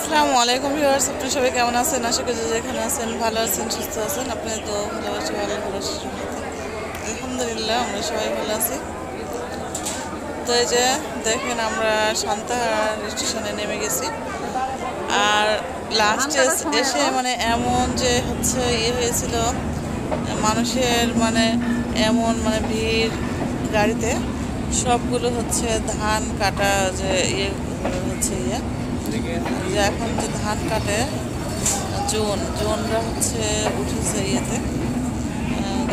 আসসালামু আলাইকুম ভিউয়ার্স, আপনারা সবাই কেমন আছেন? আশা করি যেখানে আছেন ভালো আছেন, সুস্থ আছেন। আপনারা তো ভালোবাসি, আলহামদুলিল্লাহ আমরা সবাই ভালো আছি। তো এই যে দেখেন, আমরা সান্তাহার স্টেশনে নেমে গেছি। আর লাস্টে এসে মানে এমন যে হচ্ছে হয়েছিল, মানুষের মানে এমন মানে ভিড় গাড়িতে, সবগুলো হচ্ছে ধান কাটা যে হচ্ছে যে এখন যে ধান কাটে জোনরা হচ্ছে উঠেছে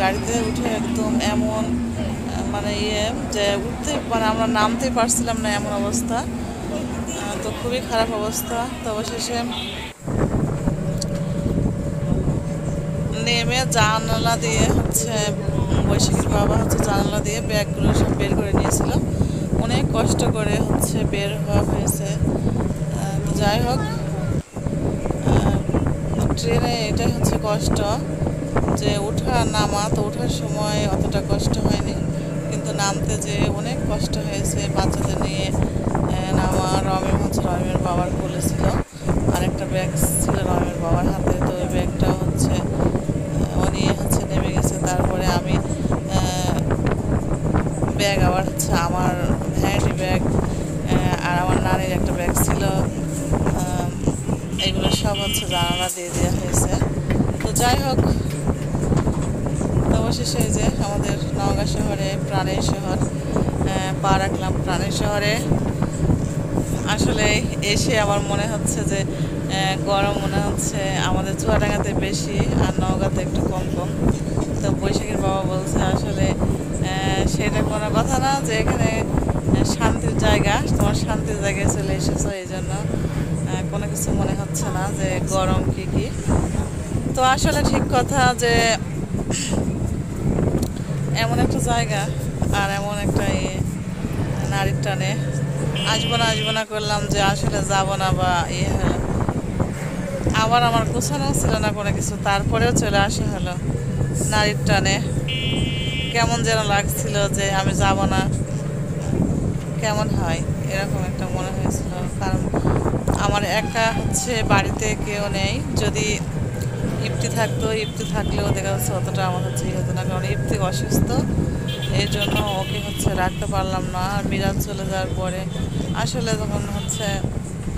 গাড়িতে উঠে একদম এমন মানে যে উঠতে মানে আমরা নামতেই পারছিলাম না, এমন অবস্থা। তো খুবই খারাপ অবস্থা। তো অবশেষে নেমে জানালা দিয়ে হচ্ছে বৈশাখীর বাবা হচ্ছে জানালা দিয়ে ব্যাগগুলো সব বের করে নিয়েছিল। অনেক কষ্ট করে হচ্ছে বের হওয়া হয়েছে। তো যাই হোক, ট্রেনে এটাই হচ্ছে কষ্ট, যে ওঠা নামা। তো ওঠার সময় অতটা কষ্ট হয়নি, কিন্তু নামতে যে অনেক কষ্ট হয়েছে। বাচ্চাদের নিয়ে নামা, রমের বাবার বলেছিল, আরেকটা ব্যাগ ছিল রমের বাবার হাতে। তো ওই ব্যাগটা হচ্ছে ও নিয়ে হচ্ছে নেমে গেছে। তারপরে আমি ব্যাগ আবার হচ্ছে আমার ভ্যানিটি ব্যাগ আর আমার নানির একটা ব্যাগ ছিল, এগুলো সব হচ্ছে জানালা দিয়ে দেওয়া হয়েছে। তো যাই হোক, অবশেষে যে আমাদের নওগাঁ শহরে, প্রাণের শহর, পা রাখলাম প্রাণের শহরে। আসলে এসে আমার মনে হচ্ছে যে গরম মনে হচ্ছে আমাদের চুয়াডাঙ্গাতে বেশি আর নওগাঁতে একটু কম কম। তো বৈশাখীর বাবা বলছে আসলে সেটা কোনো কথা না, যে এখানে শান্তির জায়গা, তোমার শান্তির জায়গায় চলে এসেছো, এই জন্য কোনো কিছু মনে হচ্ছে না যে গরম কি। তো আসলে ঠিক কথা, যে এমন একটা জায়গা আর এমন একটা নারীর টানে আসবো না করলাম, যে আসলে যাব না বা হলো। আবার আমার গোছানো ছিল না কোনো কিছু, তারপরেও চলে আসা হলো নারীর টানে। কেমন যেন লাগছিল যে আমি যাব না, কেমন হয় এরকম একটা মনে হয়েছিল। কারণ আমার একা হচ্ছে বাড়িতে কেউ নেই। যদি ইপ্তি থাকলেও দেখা যাচ্ছে অতটা আমার হচ্ছে হতো না, কারণ ইপ্তি অসুস্থ, এই জন্য ওকে হচ্ছে রাখতে পারলাম না। আর মিরাজ চলে যাওয়ার পরে আসলে যখন হচ্ছে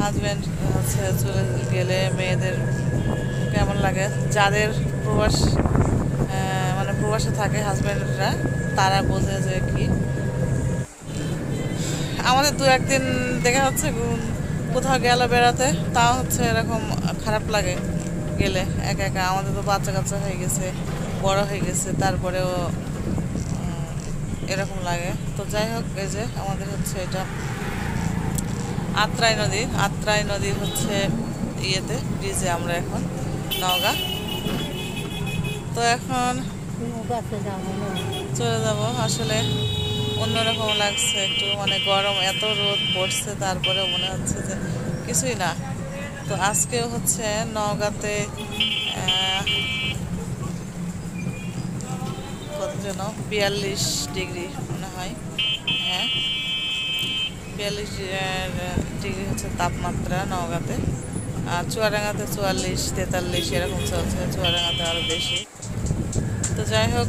হাজব্যান্ড হচ্ছে চলে গেলে মেয়েদের কেমন লাগে, যাদের প্রবাস মানে প্রবাসে থাকে হাজব্যান্ডরা, তারা বোঝে যে কি। আমাদের দু একদিন দেখা যাচ্ছে কোথাও গেল বেড়াতে, তাও হচ্ছে এরকম খারাপ লাগে গেলে একা একা। আমাদের তো বাচ্চা কাচ্চা হয়ে গেছে, বড় হয়ে গেছে, তারপরেও এরকম লাগে। তো যাই হোক, এই যে আমাদের হচ্ছে এটা আত্রাই নদীর হচ্ছে ব্রিজে আমরা এখন নওগাঁ। তো এখন চলে যাব। আসলে অন্যরকম লাগছে একটু, মানে গরম, এত রোদ পড়ছে, তারপরেও মনে হচ্ছে যে কিছুই না। তো আজকেও হচ্ছে নওগাঁতে কত যেন 42 ডিগ্রি মনে হয়, হ্যাঁ 42 ডিগ্রি হচ্ছে তাপমাত্রা নওগাঁতে। আর চুয়াডাঙ্গাতে 44-43 এরকম চলছে, চুয়াডাঙ্গাতে আরও বেশি। তো যাই হোক,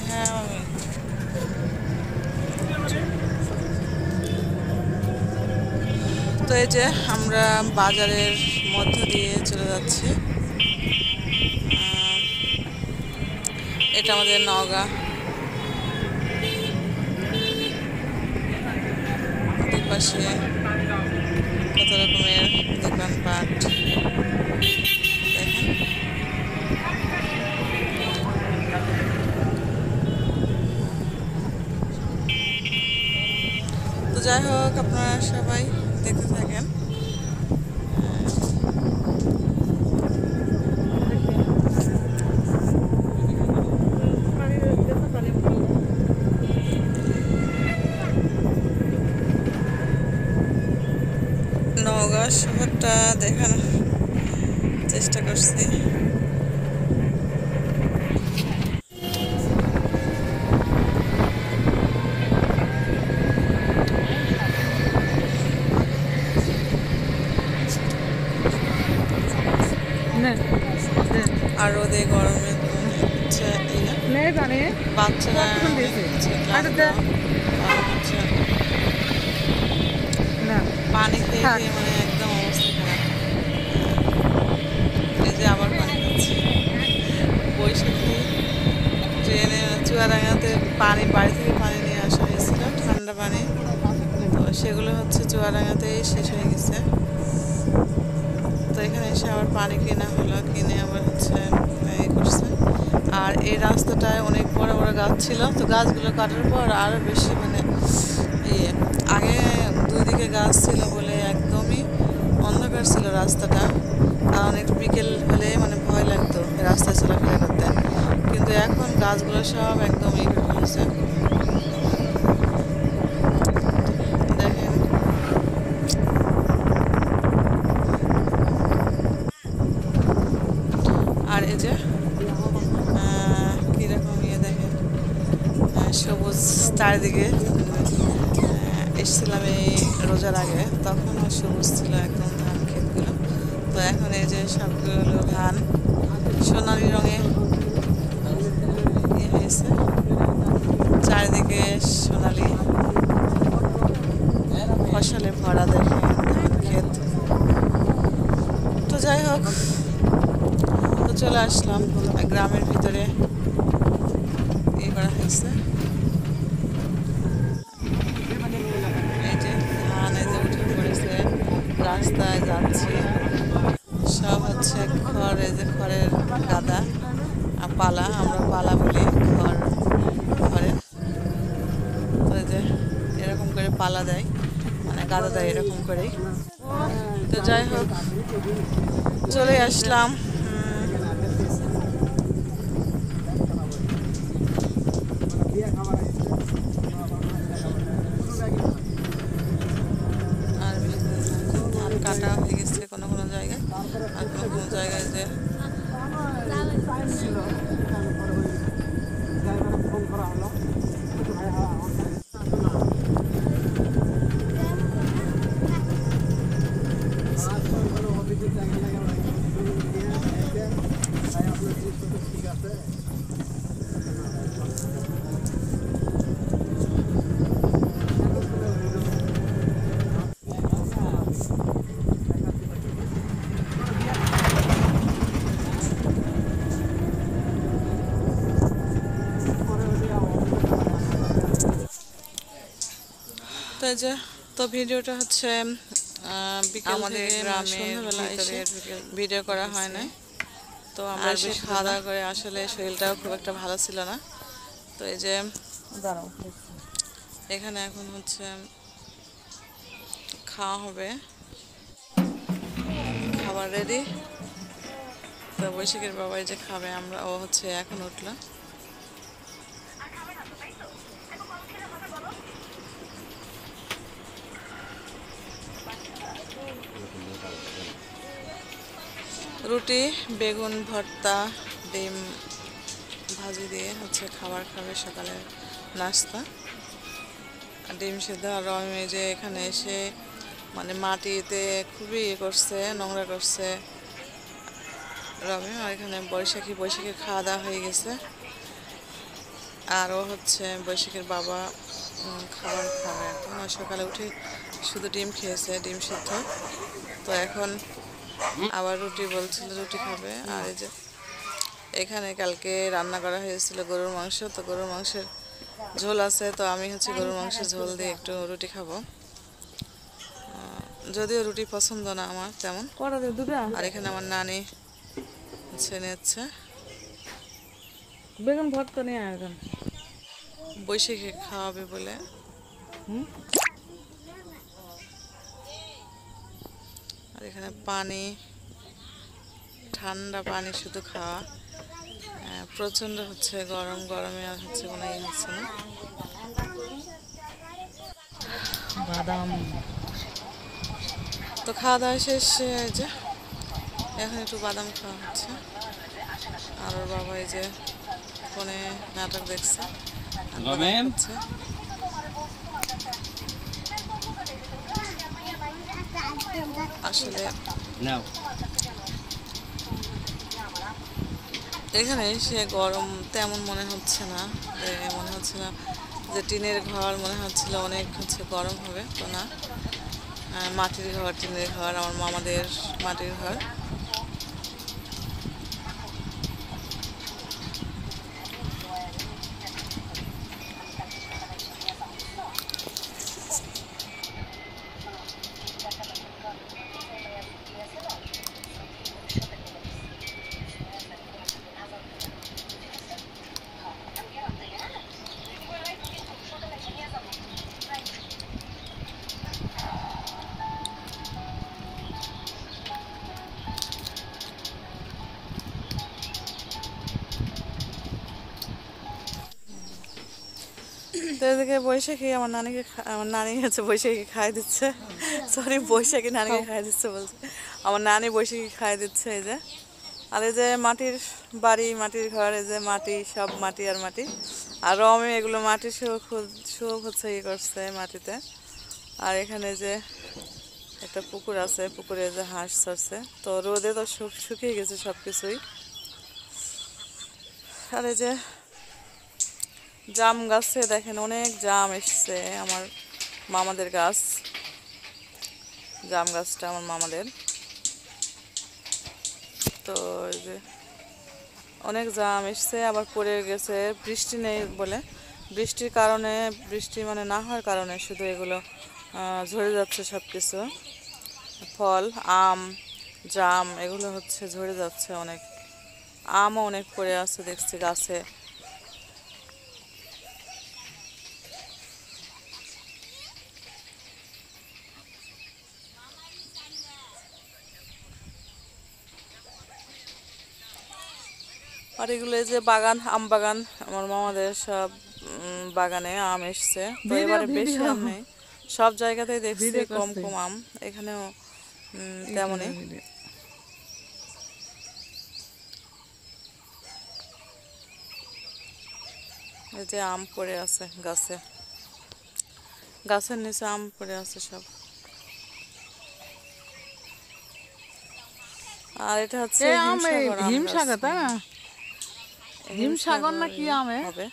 হ্যাঁ আমি তো এই যে আমরা বাজারের মধ্য দিয়ে চলে যাচ্ছি। এটা আমাদের নওগাঁ, দুপাশে কত রকমের দোকানপাট দেখেন। তো যাই হোক, আপনারা সবাই দেখতে থাকেন। নওগাঁ শহরটা দেখানোর চেষ্টা করছি। আর রোদে গরমে হচ্ছে বাচ্চারা পানি খেয়ে খেয়ে মানে একদম অবস্থা খারাপ। এই যে আবার পানি খাচ্ছি। বৈশাখী ট্রেনে চুয়াডাঙ্গাতে পানি বাড়ি থেকে পানি নিয়ে আসা হয়েছিল, ঠান্ডা পানি। তো সেগুলো হচ্ছে চুয়াডাঙ্গাতেই শেষ হয়ে গেছে। তো এখানে এসে আবার পানি কেনা হলো, কিনে আবার হচ্ছে এই করছে। আর এই রাস্তাটায় অনেক বড় বড় গাছ ছিল, তো গাছগুলো কাটার পর আরও বেশি মানে আগে দুই দিকে গাছ ছিল বলে একদমই অন্ধকার ছিল রাস্তাটা, কারণ একটু বিকেল হলে মানে ভয় লাগতো রাস্তায় চলাফেরা করতে। কিন্তু এখন গাছগুলো সব একদম ই করে ফেলেছে। দেখেন আর এই যে কীরকম দেখেন সবুজ চারিদিকে। এসেছিলাম এই রোজার আগে, তখনও সবুজ ছিল একদম ধান ক্ষেতগুলো। তো এখন এই যে সবগুলো ধান সোনালি রঙে হয়েছে, চারিদিকে সোনালি ফসলে ভরা দেখে ধান ক্ষেত। তো যাই হোক, তো চলে আসলাম গ্রামের ভিতরে। এই করা হয়েছে এই যে ধান এই যে উঠে পড়েছে, রাস্তায় যাচ্ছি। সব হচ্ছে খড়, এই যে খড়ের গাদা আর পালা, আমরা পালা বলি খড়ে। তো এই যে এরকম করে পালা দেয়, মানে গাদা দেয় এরকম করেই। তো যাই হোক চলে আসলাম। আর ধান কাটা হয়ে গেছে কোনো কোনো জায়গায়, আর কোনো কোনো জায়গায় যে তো এই যে তো ভিডিওটা হচ্ছে বিকেল আমাদের গ্রামে সন্ধ্যাবেলা এসে ভিডিও করা হয় না। তো আমরা এসে খাওয়া দাওয়া করে আসলে শরীরটাও খুব একটা ভালো ছিল না। তো এই যে এখানে এখন হচ্ছে খাওয়া হবে, খাবার রেডি। তো বৈশাখীর বাবা এই যে খাবে, আমরা ও হচ্ছে এখন উঠলো। রুটি, বেগুন ভর্তা, ডিম ভাজি দিয়ে হচ্ছে খাবার খাবে, সকালের নাস্তা। ডিম সেদ্ধ। আর আমি যে এখানে এসে মানে মাটিতে খুবই করছে, নোংরা করছে রমি। আর এখানে বৈশাখীর খাওয়া দাওয়া হয়ে গেছে। আর ও হচ্ছে বৈশাখীর বাবা খাবার খাবে এখন। সকালে উঠে শুধু ডিম খেয়েছে, ডিম সেদ্ধ। তো এখন আবার রুটি বলছিল, রুটি খাবে। আর এই যে এখানে কালকে রান্না করা হয়েছিল গরুর মাংস, তো গরুর মাংসের ঝোল আছে। তো আমি হচ্ছে গরুর মাংসের ঝোল দিয়ে একটু রুটি খাবো, যদিও রুটি পছন্দ না আমার তেমন। আর এখানে আমার নানি হচ্ছে নিচ্ছে বেগুন ভর্তা নিয়ে এখন বৈশাখী খাওয়াবে বলে। আর এখানে পানি, ঠান্ডা পানি শুধু খাওয়া। প্রচণ্ড হচ্ছে গরম, গরমে আর হচ্ছে কোনো ইয়ে হচ্ছে না। বাদাম তো খাওয়া দাওয়া শেষ, যে এখন একটু বাদাম খাওয়া হচ্ছে। আর ওর বাবা এই যে ফোনে নাটক দেখছে। আসলে এখানে এসে গরম তেমন মনে হচ্ছে না, মনে হচ্ছে না যে টিনের ঘর, মনে হচ্ছিল অনেক হচ্ছে গরম হবে, তো না, মাটির ঘর, টিনের ঘর, আমার মামাদের মাটির ঘর। তো এদিকে বৈশাখী আমার নানিকে আমার নানি হচ্ছে বৈশাখী খাই দিচ্ছে, সরি বৈশাখী নানিকে খাই দিচ্ছে বলছে, আমার নানি বৈশাখী খাই দিচ্ছে। এই যে, আর এই যে মাটির বাড়ি, মাটির ঘর, এই যে মাটি, সব মাটি আর মাটি, আর রমে এগুলো মাটি সব হচ্ছে ইয়ে করছে মাটিতে। আর এখানে যে একটা পুকুর আছে, পুকুরে যে হাঁস চড়ছে, তো রোদে তো সব শুকিয়ে গেছে সব কিছুই। আর এই যে জাম গাছে দেখেন অনেক জাম এসছে, আমার মামাদের গাছ, জাম গাছটা আমার মামাদের। তো এই যে অনেক জাম এসছে, আবার পড়ে গেছে, বৃষ্টি নেই বলে, বৃষ্টির কারণে, বৃষ্টি মানে না হওয়ার কারণে শুধু এগুলো ঝরে যাচ্ছে সব কিছু, ফল, আম, জাম এগুলো হচ্ছে ঝরে যাচ্ছে অনেক, আমও অনেক পড়ে আছে দেখছি গাছে। আর এগুলো এই যে বাগান, আম বাগান, আমার মামাদের সব বাগানে আম এসছে, তো এবারে বেশি আম নেই, সব জায়গাতেই দেখছি কম কম আম, এখানেও তেমনই। এই যে আম পড়ে আছে গাছে, গাছের নিচে আম পড়ে আছে সব। আর এটা হচ্ছে হিমসাগর, তাই না? হিমসাগর না কি আম হবে।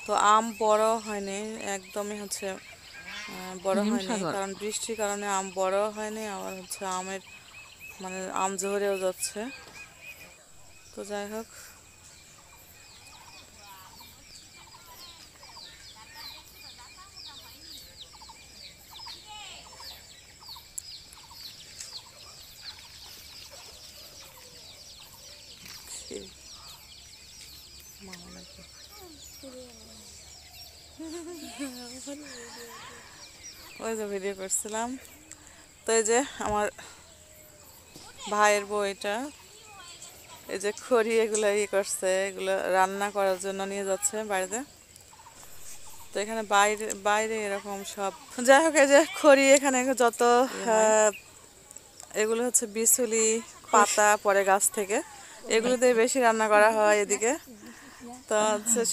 তো আম বড় হয়নি, একদমই হচ্ছে বড় হয়নি, কারণ বৃষ্টির কারণে আম বড় হয়নি, আবার হচ্ছে আমের মানে আম ঝরেও যাচ্ছে। তো যাই হোক, ওই যে ভিডিও করছিলাম। তো এই যে আমার ভাইয়ের বউ, এটা এই যে খড়ি এগুলো ইয়ে করছে, এগুলো রান্না করার জন্য নিয়ে যাচ্ছে বাড়িতে। তো এখানে বাইরে বাইরে এরকম সব, যাই হোক, এই যে খড়ি, এখানে যত এগুলো হচ্ছে বিচুলি পাতা পরে গাছ থেকে, এগুলো দিয়ে বেশি রান্না করা হয় এদিকে। তো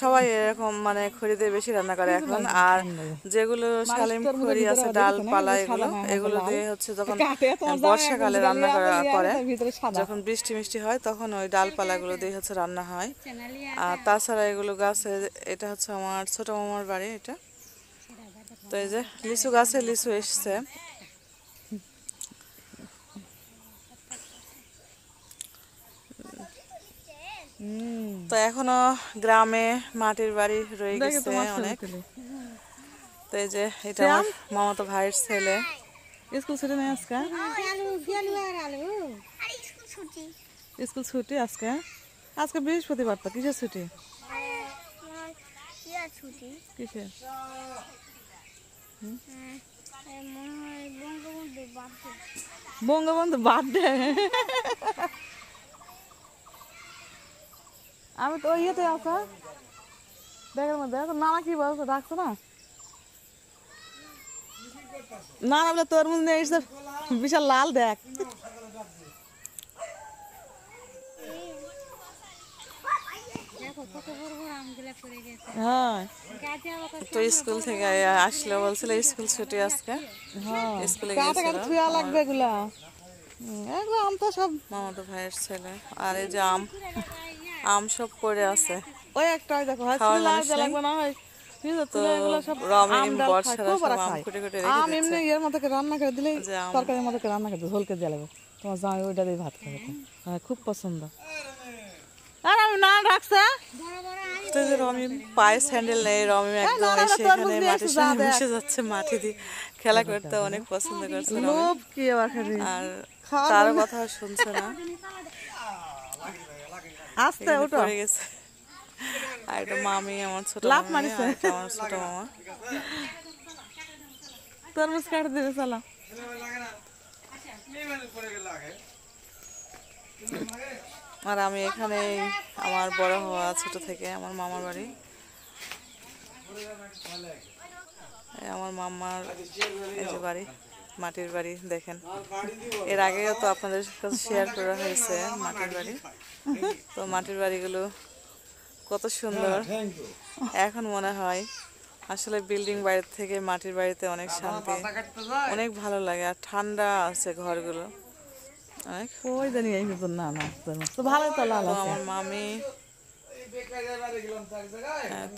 সবাই এরকম মানে খড়ি দিয়ে বেশি রান্না করে এখন। আর যেগুলো শালিম খড়ি আছে, ডালপালা, এগুলো এগুলো দিয়ে হচ্ছে যখন বর্ষাকালে রান্না করা করে, যখন বৃষ্টি মিষ্টি হয় তখন ওই ডালপালাগুলো দিয়ে হচ্ছে রান্না হয়। আর তাছাড়া এগুলো গাছে, এটা হচ্ছে আমার ছোট মামার বাড়ি এটা। তো এই যে লিচু গাছে লিচু এসছে, তো এখনো গ্রামে মাটির বাড়ি রয়ে গেছে অনেক। তো এই যে এটা আমার মামাতো ভাইয়ের ছেলে, স্কুল ছুটি নেই আজকে, স্কুল ছুটি আজকে, আজকে বৃহস্পতিবার, তো কিসের ছুটি? কিসের? বঙ্গবন্ধু বার্থডে। আমি তো ওই ইয়েতে আসা দেখার মধ্যে, নানা কি বলছো, ডাকছো না? না না বলে তরমুজ নিয়ে এসে বিশাল লাল, দেখ। হ্যাঁ, তো স্কুল থেকে আসলে বলছিল স্কুল ছুটি আজকে, স্কুলে লাগবে এগুলা। এগুলো আম তো সব মামাতো ভাইয়ের ছেলে। আর এই যে আম, আম সব পড়ে আছে। ওই একটা ওই দেখো হয় খাওয়ার ছিল আর মানুষ যা নেই। লাগবে না হয় ফ্রিজে তো তুলে এগুলো সব আম রমিম ডাল খায় বর্ষারা খুব সব ওরা আম খায়। কুটে কুটে রেখে আম দিচ্ছে। এমনি ইয়ের মতো করে রান্না করে দিলেই যে আম তরকারির মতো করে রান্না করে দিলে ঝোলকে দিয়ে লাগবে, তোমার জামাই ওইটা দিয়ে ভাত খাবে তো। হ্যাঁ খুব পছন্দ। আর আমি না রাখছে তো যে রমিম পায়ে স্যান্ডেল নেই, রমিম একদম না, না, এসে তরমুজ এখানে নিয়ে মাটির এসে যা সঙ্গে দেখ। মিশে যাচ্ছে, মাটি দিয়ে খেলা করতে অনেক পছন্দ করছে রমিম। লোভ কি আবার খালি আর খাওয়ার কারো জন্য। কথা শুনছে না, আস্তে এখানে ওঠো পড়ে গেছে। আর এটা মামি, আমার ছোট লাফ মামি, মারিছে। আর এটা আমার ছোট মামা। তরমুজ কাটে দিবে চলো। আর আমি এখানে আমার বড় হওয়া ছোট থেকে আমার মামার বাড়ি। এই আমার মামার এই যে বাড়ি, মাটির বাড়ি দেখেন। এর আগেও তো আপনাদের কাছে শেয়ার করা হয়েছে মাটির বাড়ি। তো মাটির বাড়িগুলো কত সুন্দর এখন মনে হয়। আসলে বিল্ডিং বাড়ির থেকে মাটির বাড়িতে অনেক শান্তি, অনেক ভালো লাগে। আর ঠান্ডা আছে ঘরগুলো অনেক। ওই জানি এই তো না না তরমুজ তো ভালো তো লাল তো আছে। আমার মামি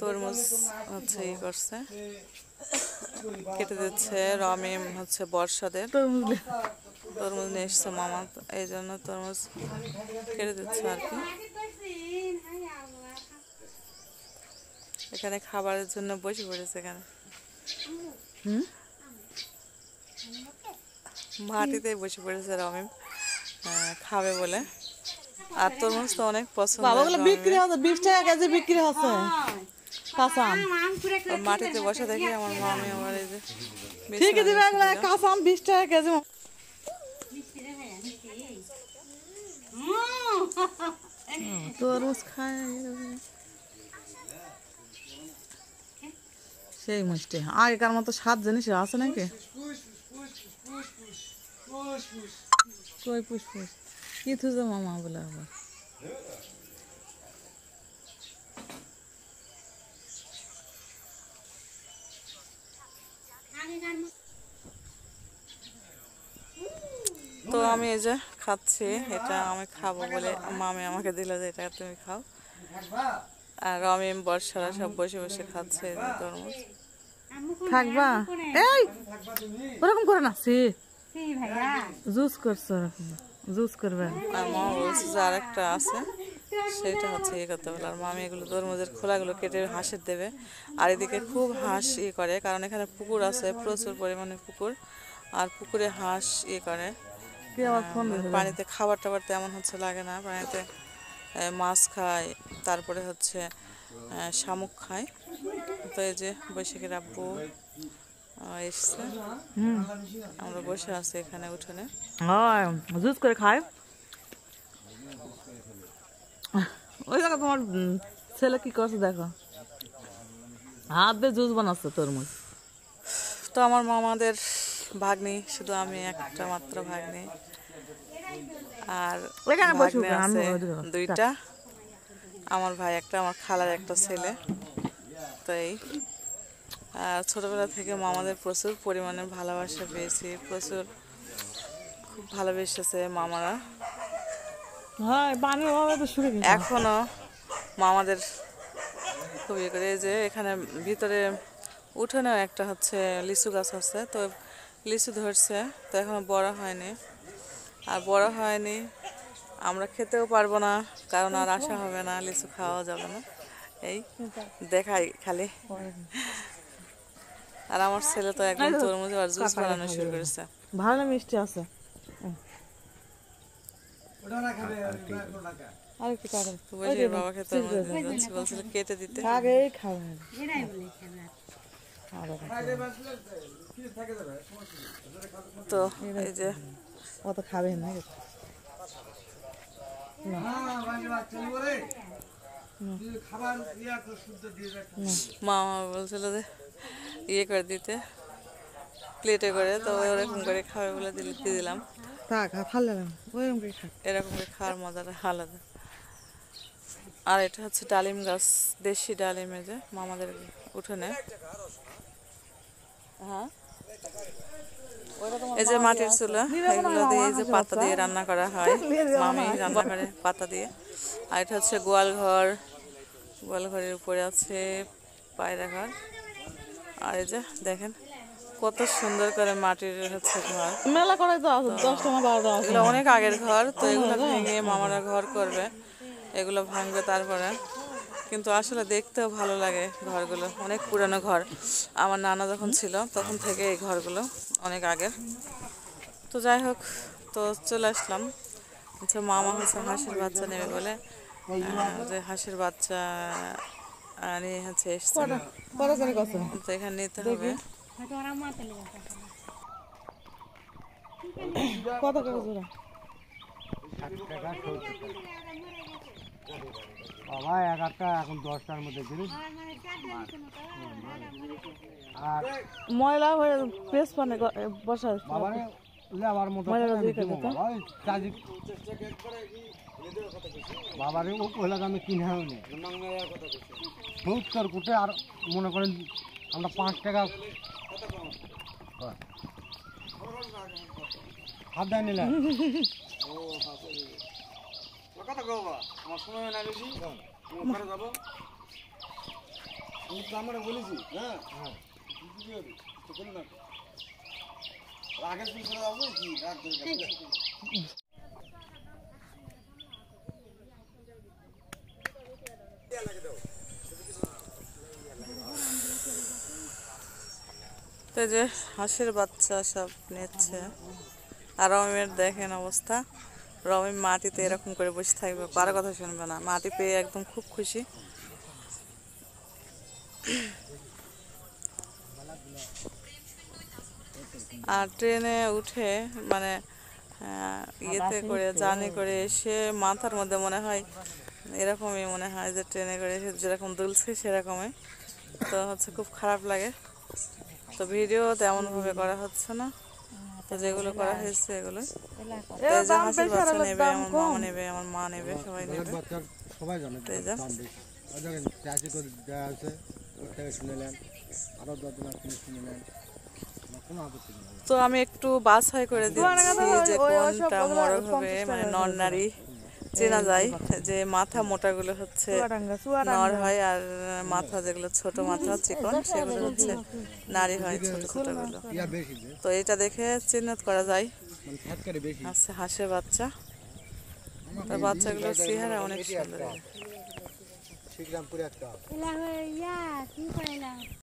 তরমুজ হচ্ছে ই করছে, কেটে দিচ্ছে। রমিম হচ্ছে বর্ষাদের তরমুজ তরমুজ নিয়ে এসছে মামা, তো এই জন্য তরমুজ কেটে দিচ্ছে আর কি। এখানে খাবারের জন্য বসে পড়েছে এখানে, হুম মাটিতে বসে পড়েছে রমিম খাবে বলে। আর তরমুজ তো অনেক পছন্দ বাবাগুলো বিক্রি হচ্ছে 20 টাকা কেজি বিক্রি হচ্ছে কাঁচা আম। তো মাটিতে বসে দেখে আমার মামি আমার এই যে ঠিকই দিবে এগুলো বিছানায় কাঁচা আম 20 টাকা কেজি। তরমুজ খায় সেই মিষ্টি। আগেকার মতো স্বাদ জিনিস আছে নাকি? কই পুষ পুষ কি থুজে মামা বলে আবার। তো আমি এই যে খাচ্ছি, এটা আমি খাবো বলে মামি আমাকে দিল যে এটা তুমি খাও। আর রমিম বর্ষারা সব বসে বসে খাচ্ছে এই যে তরমুজ। থাকবা এই ওরকম করে না সে জুস করছে ওরকম জুস করবে। আর মামা বলছে যে আর একটা আছে, সেটা হচ্ছে ইয়ে করতে বলে। আর মামি এগুলো তরমুজের খোলাগুলো কেটে হাঁসের দেবে। আর এদিকে খুব হাঁস ইয়ে করে, কারণ এখানে পুকুর আছে, প্রচুর পরিমাণে পুকুর। আর পুকুরে হাঁস ইয়ে করে, কি আবার ফোন পানিতে খাবার টাবার তেমন হচ্ছে লাগে না, পানিতে মাছ খায়, তারপরে হচ্ছে শামুক খায়। তো এই যে বৈশাখীর আব্বু এসছে, আমরা বসে আছি এখানে উঠোনে। হয় জুস করে খায়। ওই দেখো তোমার ছেলে কি করছে দেখো, হাত দিয়ে জুস বানাচ্ছে তরমুজ। তো আমার মামাদের ভাগ্নি, শুধু আমি একটা মাত্র ভাগ্নি। আর ওইখানে বসে ভাগ্নে আছে আমি দুইটা, আমার ভাই একটা, আমার খালার একটা ছেলে। তো এই আর ছোটবেলা থেকে মামাদের প্রচুর পরিমাণে ভালোবাসা পেয়েছি, প্রচুর খুব ভালোবেসেছে মামারা। হ্যাঁ পানির অভাবে তো শুকিয়ে গেছে। এখনো মামাদের খুব ইয়ে করে। এই যে এখানে ভিতরে উঠোনেও একটা হচ্ছে লিচু গাছ আছে, তো লিচু ধরছে, তো এখনো বড় হয়নি। আর বড় হয়নি, আমরা খেতেও পারবো না, কারণ আর আশা হবে না, লিচু খাওয়া যাবে না, এই দেখাই খালি। আর আমার ছেলে তো একদম তরমুজ আর জুস বানানো শুরু করেছে। ভালো মিষ্টি আছে। আর একটু কাটে তো বৈশাখীর বাবাকে তরমুজ দিয়ে যাচ্ছে, বলছিল কেটে দিতে। আগেই খাবে। তো এই যে অত খাবে না মামা বলছিল যে ইয়ে করে দিতে, প্লেটে করে, তো ওরকম করে খাবে বলে দিয়ে দিলাম। থাক ভালো লাগে না ওইরকম করে খা। এরকম করে খাওয়ার মজাটা আলাদা। আর এটা হচ্ছে ডালিম গাছ, দেশি ডালিম, এই যে মামাদের উঠোনে। হ্যাঁ এই যে মাটির চুলা, এগুলো দিয়ে এই যে পাতা দিয়ে রান্না করা হয়, মামি রান্না করে পাতা দিয়ে। আর এটা হচ্ছে গোয়াল ঘর, গোয়াল ঘরের উপরে আছে পায়রা ঘর। আর এই যে দেখেন কত সুন্দর করে মাটির হচ্ছে ঘর। মেলা করে তো আছে 10টা না 12টা আছে। এগুলো অনেক আগের ঘর, তো এগুলো ভেঙে মামারা ঘর করবে, এগুলো ভাঙবে তারপরে। কিন্তু আসলে দেখতেও ভালো লাগে ঘরগুলো, অনেক পুরানো ঘর। আমার নানা যখন ছিল তখন থেকে এই ঘরগুলো অনেক আগের। তো যাই হোক, তো চলে আসলাম হচ্ছে মামা হচ্ছে হাঁসের বাচ্চা নেবে বলে, যে হাঁসের বাচ্চা নিয়ে হচ্ছে এসছে, কত করে কত? তো এখানে নিতে হবে। কত করে জোড়া? বাবা 11টা এখন 10টার মধ্যে দিন। আর ময়লা হয়ে পেস পানে বসা বাবারে লেবার মতো ময়লা দিয়ে দিব কাটে তো? বাবা, ওই কাজে বাবারে ও কইলা আমি কিনে আনি না 70 কোটে। আর মনে করেন আমরা 5 টাকা হাত দেয় নিলাম। তো এই যে হাঁসের বাচ্চা সব নিচ্ছে। আর রমিমের দেখেন অবস্থা, রমিম মাটিতে এরকম করে বসে থাকবে, কারো কথা শুনবে না, মাটি পেয়ে একদম খুব খুশি। আর ট্রেনে উঠে মানে ইয়েতে করে জার্নি করে এসে মাথার মধ্যে মনে হয় এরকমই মনে হয় যে ট্রেনে করে এসে যেরকম দুলছে সেরকমই। তো হচ্ছে খুব খারাপ লাগে। তো ভিডিও তেমনভাবে করা হচ্ছে না, তো যেগুলো করা হয়েছে এগুলো। হাঁসের বাচ্চা নেবে, আমার মামা নেবে, আমার মা নেবে, সবাই নেবে। বাচ্চার সবাই জানে তো এই যে দাম বেশি। আর দেখেন চাষি করে দেওয়া আছে, ওর থেকে শুনে নেন, আরও 10 জন কিনে শুনে নেন, আমার কোনো আপত্তি নেই। তো আমি একটু বাছাই করে দিচ্ছি যে কোনটা মোরগ হবে, মানে নর নারী চেনা যায়, যে মাথা মোটাগুলো হচ্ছে নর হয়, আর মাথা যেগুলো ছোট মাথা চিকন সেগুলো হচ্ছে নারী হয়, ছোট ছোটগুলো। ইয়া বেশি যে তো এটা দেখে চিহ্নিত করা যায়। মানে ফ্যাটকারি বেশি। আচ্ছা, হাঁসের বাচ্চা, তো বাচ্চাগুলোর চেহারা অনেক সুন্দর। শিখলাম পুরো একটা